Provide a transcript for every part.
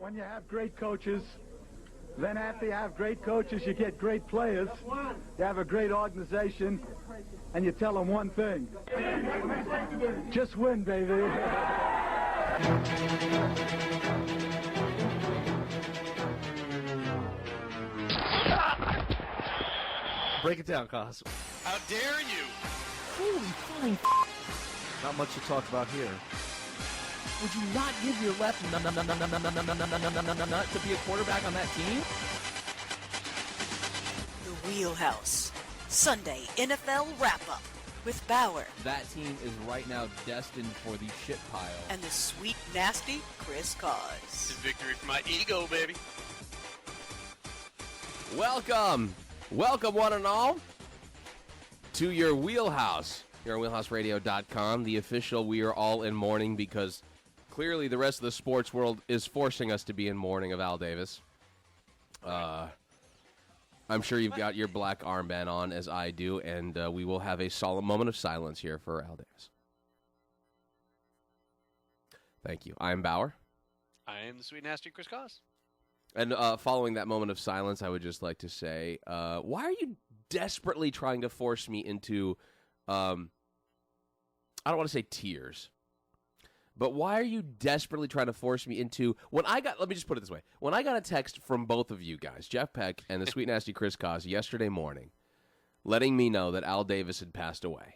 When you have great coaches, then after you have great coaches, you get great players. You have a great organization, and you tell them one thing. Just win, baby. Break it down, Cos. How dare you? Holy flying Not much to talk about here. Would you not give your left nut to be a quarterback on that team? The Wheelhouse. Sunday NFL wrap-up with Bauer That team is right now destined for the shit pile. and the sweet, nasty Chris It's Cause. a victory for my ego, baby. Welcome, one and all, to your Wheelhouse. Here on wheelhouseradio.com, the official We Are All in Mourning, because clearly the rest of the sports world is forcing us to be in mourning of Al Davis. I'm sure you've got your black armband on, as I do, and we will have a solemn moment of silence here for Al Davis. Thank you. I'm Bauer. I am the sweet, nasty Chris Cause. And following that moment of silence, I would just like to say, why are you desperately trying to force me into, I don't want to say tears, but why are you desperately trying to force me into, let me just put it this way. When I got a text from both of you guys, Jeff Peck and the sweet, nasty Chris Cause, yesterday morning, letting me know that Al Davis had passed away,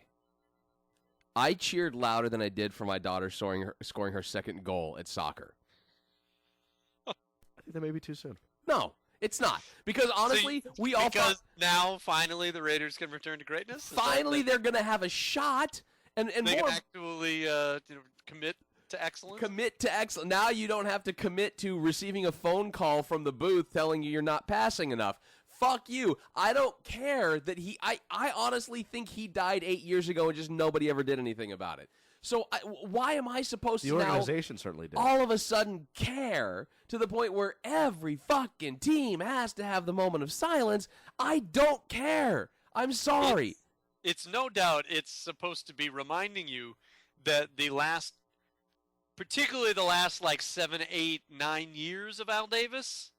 I cheered louder than I did for my daughter scoring her second goal at soccer. I think that may be too soon. No, it's not. Because honestly, Because now, finally, the Raiders can return to greatness? Finally, they're going to have a shot. And they more, can actually commit to excellence? Commit to excellence. Now you don't have to commit to receiving a phone call from the booth telling you you're not passing enough. Fuck you. I don't care that I honestly think he died 8 years ago and just nobody ever did anything about it. So why am I supposed The to organization certainly did. all of a sudden care to the point where every fucking team has to have the moment of silence? I don't care. I'm sorry. It's no doubt it's supposed to be reminding you that particularly the last like 7, 8, 9 years of Al Davis,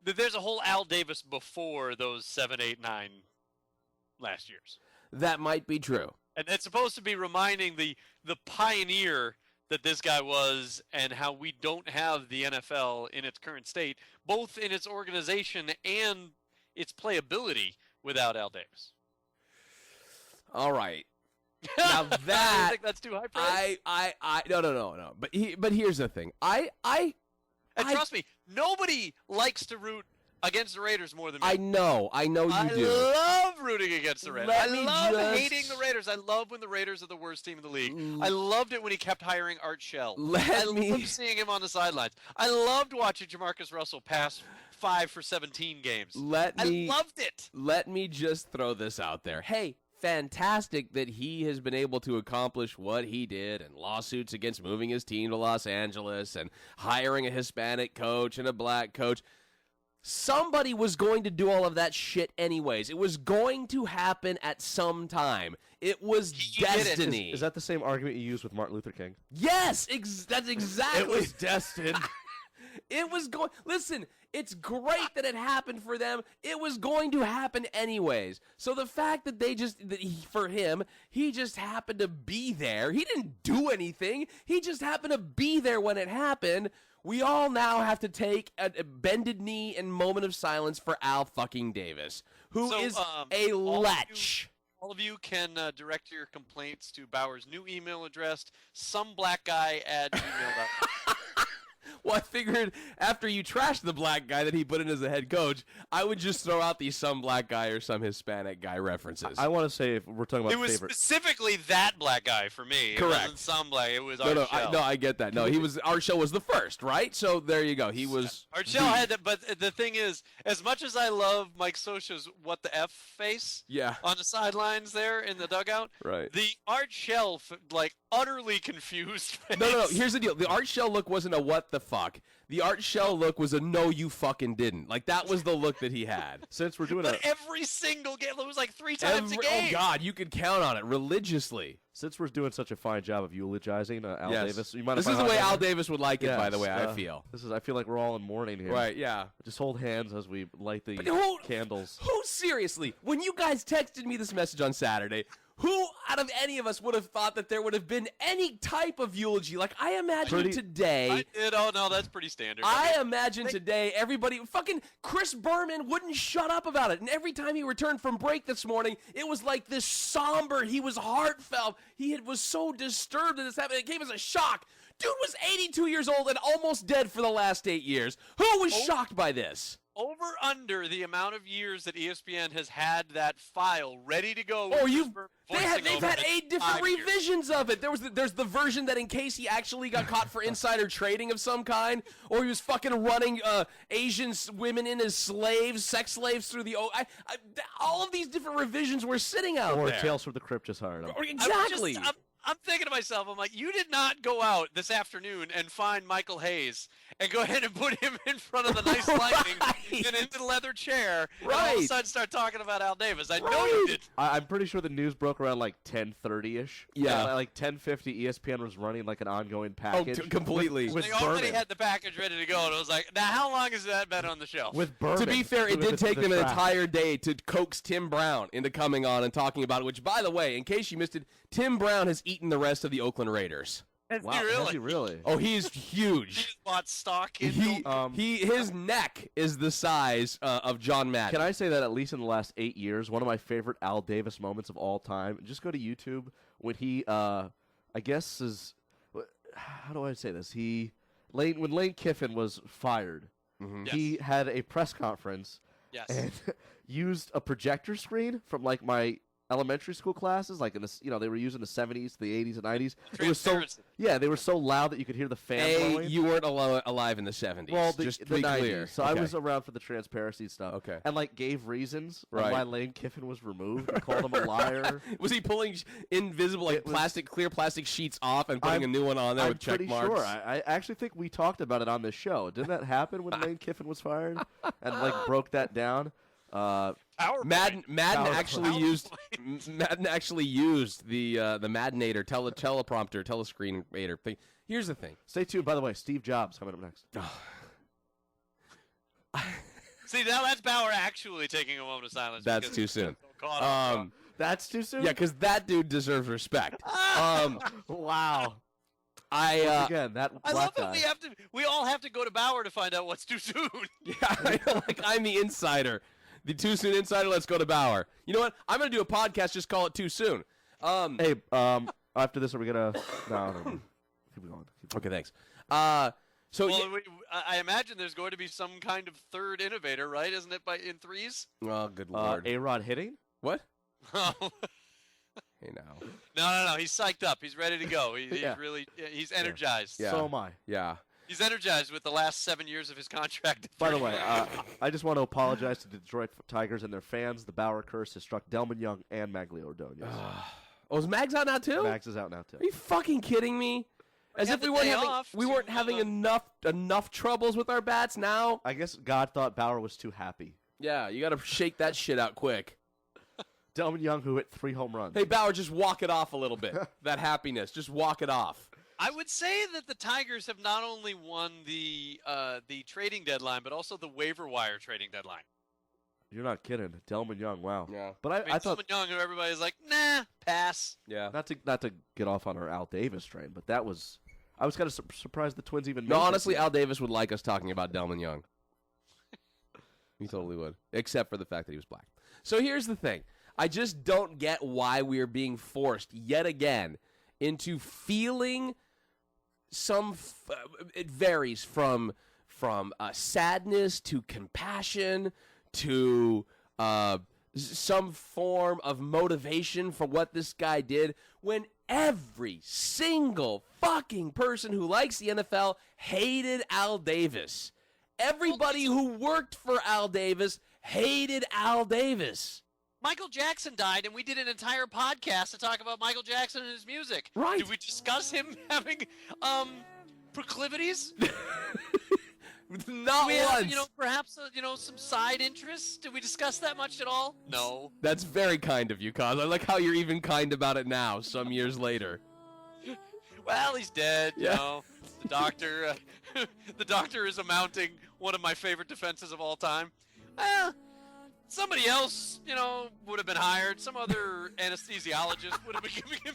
that there's a whole Al Davis before those 7, 8, 9 last years. That might be true. And it's supposed to be reminding the pioneer that this guy was, and how we don't have the NFL in its current state, both in its organization and its playability, without Al Davis. All right. Now that I think that's too high praise. No. But here's the thing. And trust me, nobody likes to root against the Raiders more than me. I know you do. I love rooting against the Raiders. Let I me love just- hating the Raiders. I love when the Raiders are the worst team in the league. I loved it when he kept hiring Art Shell. I loved seeing him on the sidelines. I loved watching Jamarcus Russell pass 5 for 17 games. I loved it. Let me just throw this out there. Hey, fantastic that he has been able to accomplish what he did, and lawsuits against moving his team to Los Angeles and hiring a Hispanic coach and a black coach. Somebody was going to do all of that shit anyways. It was going to happen at some time. It was destiny. Is that the same argument you used with Martin Luther King? Yes, that's exactly. It was destined. It was going. Listen, it's great that it happened for them. It was going to happen anyways. So the fact that for him, he just happened to be there. He didn't do anything. He just happened to be there when it happened. We all now have to take a bended knee and moment of silence for Al fucking Davis, who is a lech. All of you can direct your complaints to Bauer's new email address, someblackguy@gmail.com. Well, I figured after you trashed the black guy that he put in as a head coach, I would just throw out these some black guy or some Hispanic guy references. I want to say, if we're talking about it was specifically that black guy for me. Correct. It wasn't some black. It was Art Shell. I get that. No, Art Shell was the first, right? So there you go. He was. Art Shell had that, but the thing is, as much as I love Mike Scioscia's "what the f" face, on the sidelines there in the dugout, right? The Art Shell utterly confused face. No. Here's the deal. The Art Shell look wasn't a what the fuck. The Art Shell look was a no, you fucking didn't. Like, that was the look that he had. Since we're doing But every single game, it was like 3 times a game. Oh, God, you could count on it religiously. since we're doing such a fine job of eulogizing Al Yes. Davis, you mind This if is I the way hop Al over? Davis would like it, by the Yes, way, I feel. I feel like we're all in mourning here. Right, yeah. Just hold hands as we light the But who- candles. Who, seriously, when you guys texted me this message on Saturday, who out of any of us would have thought that there would have been any type of eulogy? Like, I imagine today... I did. Oh, no, that's pretty standard. I imagine today everybody, fucking Chris Berman wouldn't shut up about it. And every time he returned from break this morning, it was like this somber, he was heartfelt. Was so disturbed that this happened. It came as a shock. Dude was 82 years old and almost dead for the last 8 years. Who was shocked by this? Over under the amount of years that ESPN has had that file ready to go. Oh, they've had 8 different revisions of it. There's the version that in case he actually got caught for insider trading of some kind, or he was fucking running Asian women in as slaves, sex slaves through the all of these different revisions were sitting out Or there. Tales from the Crypt just hired him. Exactly. I'm thinking to myself, I'm like, you did not go out this afternoon and find Michael Hayes and go ahead and put him in front of the nice lighting and into the leather chair and all of a sudden start talking about Al Davis. I know you did. I'm pretty sure the news broke around like 10:30ish. Yeah. Like 10:50, ESPN was running like an ongoing package. Completely. With They already Berman. had the package ready to go, and it was like, now how long has that been on the shelf? With Berman. To be fair, it doing did take them an track. entire day to coax Tim Brown into coming on and talking about it, which, by the way, in case you missed it, Tim Brown has eaten the rest of the Oakland Raiders. Has Wow, he really? has he really? Oh, he's He huge. just bought stock in His neck is the size of John Madden. Can I say that at least in the last 8 years, one of my favorite Al Davis moments of all time, just go to YouTube, when he, I guess is, how do I say this? When Lane Kiffin was fired, he had a press conference Yes. and used a projector screen from like my elementary school classes, like in the, they were using the 70s, the 80s, and 90s. It was so, Transparency. yeah, they were so loud that you could hear the fan blowing. You weren't alive in the 70s. Well, just to the be 90s. clear. So I was around for the transparency stuff. Okay. And like gave reasons Right. why Lane Kiffin was removed. He called him a liar. Was he pulling invisible, like clear plastic sheets off and putting a new one on there I'm with check pretty marks? sure. I actually think we talked about it on this show. Didn't that happen when Lane Kiffin was fired and like broke that down? Madden PowerPoint. actually used the Maddenator teleprompter telescreenator thing. Here's the thing. Stay tuned. By the way, Steve Jobs coming up next. See, now that's Bauer actually taking a moment of silence. That's because too soon. caught up. That's too soon. Yeah, because that dude deserves respect. Wow. I Again, that I black love guy. that we all have to go to Bauer to find out what's too soon. I'm the insider, the too soon insider. Let's go to Bauer. You know what? I'm gonna do a podcast. Just call it Too Soon. Hey, after this, are we gonna? No. Keep going. Okay, thanks. So Well, I imagine there's going to be some kind of third innovator, right? Isn't it in threes? oh, good lord. A-Rod hitting. What? no, Hey now. no. He's psyched up. He's ready to go. He's Yeah. really, he's energized. Yeah. So am I. Yeah. He's energized with the last 7 years of his contract. By the way, I just want to apologize to the Detroit Tigers and their fans. The Bauer curse has struck Delman Young and Maglio Ordonez. Oh, is Mags out now too? Max is out now too. Are you fucking kidding me? As had if we the weren't day having off we to, weren't having enough troubles with our bats now. I guess God thought Bauer was too happy. Yeah, you got to shake that shit out quick. Delman Young, who hit 3 home runs. Hey Bauer, just walk it off a little bit. That happiness, just walk it off. I would say that the Tigers have not only won the trading deadline, but also the waiver wire trading deadline. You're not kidding. Delman Young, wow. Yeah. But I mean, I thought, Young, who everybody's like, nah, pass. Yeah. not to get off on our Al Davis train, but I was kind of surprised the Twins even No, made this honestly, yet. Al Davis would like us talking about Delman Young. He totally would, except for the fact that he was black. So here's the thing. I just don't get why we are being forced yet again into feeling it varies from sadness to compassion to some form of motivation for what this guy did when every single fucking person who likes the NFL hated Al Davis. Everybody who worked for Al Davis hated Al Davis. Michael Jackson died, and we did an entire podcast to talk about Michael Jackson and his music. Right. Did we discuss him having proclivities? Not we have, once. Perhaps, some side interests. Did we discuss that much at all? No. That's very kind of you, Kaz. I like how you're even kind about it now, some years later. Well, he's dead, Yeah. The doctor, the doctor is amounting one of my favorite defenses of all time. Somebody else, would have been hired. Some other anesthesiologist would have been giving him